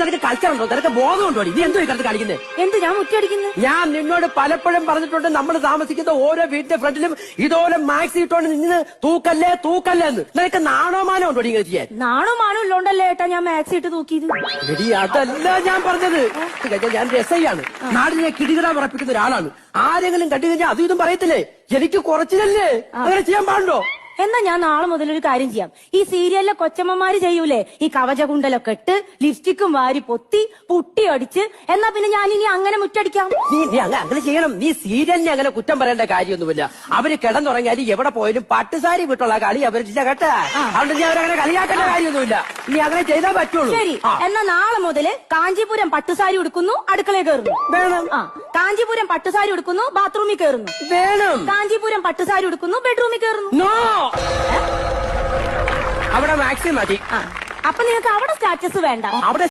നിനക്ക് കൾച്ചറുണ്ടോ? നിനക്ക് ബോധമുണ്ടോ? നീ എന്തോ ഈ കടത്ത് കാണിക്കുന്നത്? എന്ത് ഞാൻ മുറ്റടിക്കുന്നു? ഞാൻ നിന്നോട് പലപ്പോഴും പറഞ്ഞിട്ടുണ്ട്, നമ്മൾ താമസിക്കുന്ന ഓരോ വീടിന്റെ ഫ്രണ്ടിലും ഇതുപോലെ മാക്സി ഇട്ടോണ്ട് നിന്ന് തൂക്കല്ലേ തൂക്കല്ലേ എന്ന്. നിനക്ക് നാണോ മാനോ ഉണ്ടോ ഇങ്ങനെ ചെയ്യാൻ? നാണോ മാനോ ഉള്ളോണ്ടല്ലേ ഏട്ടാ ഞാൻ മാക്സി ഇട്ട് തൂക്കിയത്. എടി അതല്ല ഞാൻ പറഞ്ഞത്. ഞാൻ രസയാണ്, നാടിനെ കിടികിട ഉറപ്പിക്കുന്ന ഒരാളാണ്. ആരെങ്കിലും കണ്ടു കഴിഞ്ഞാൽ അതും ഇതും പറയത്തില്ലേ? എനിക്ക് കുറച്ചിലല്ലേ, അങ്ങനെ ചെയ്യാൻ പാടുണ്ടോ? എന്നാ ഞാൻ നാളെ മുതൽ ഒരു കാര്യം ചെയ്യാം. ഈ സീരിയലിലെ കൊച്ചമ്മമാര് ചെയ്യൂലേ, ഈ കവചകുണ്ടലൊക്കെ ഇട്ട് ലിപ്സ്റ്റിക്കും വാരി പൊത്തി പുട്ടി അടിച്ച്, എന്നാ പിന്നെ ഞാൻ ഇനി അങ്ങനെ മുറ്റടിക്കാം. നീ അങ്ങനെ ചെയ്യണം. നീ സീരിയലിനെ അങ്ങനെ കുറ്റം പറയേണ്ട കാര്യമൊന്നുമില്ല. അവര് കിടന്നുറങ്ങിയാലും എവിടെ പോയാലും പട്ടുസാരി വിട്ടുള്ള കളി അവരില്ല കേട്ടാ. അതുകൊണ്ട് നീ അവരങ്ങനെ കളിയാക്കേണ്ട കാര്യമൊന്നുമില്ല. നീ അങ്ങനെ ചെയ്താൽ പറ്റുള്ളൂ. ശരി, എന്നാ നാളെ മുതല് കാഞ്ചീപുരം പട്ടുസാരി ഉടുക്കുന്നു, അടുക്കളയിൽ കയറുന്നു. വേണം. കാഞ്ചീപുരം പട്ടുസാരി ഉടുക്കുന്നു, ബാത്റൂമിൽ കയറുന്നു. വേണം. കാഞ്ചീപുരം പട്ടുസാരി ഉടുക്കുന്നു, ബെഡ്റൂമിൽ കയറുന്നു. നോ, അവിടെ മാക്സിമം മതി. അപ്പൊ നിങ്ങൾക്ക് അവിടെ സ്റ്റാറ്റസ് വേണ്ട. അവിടെ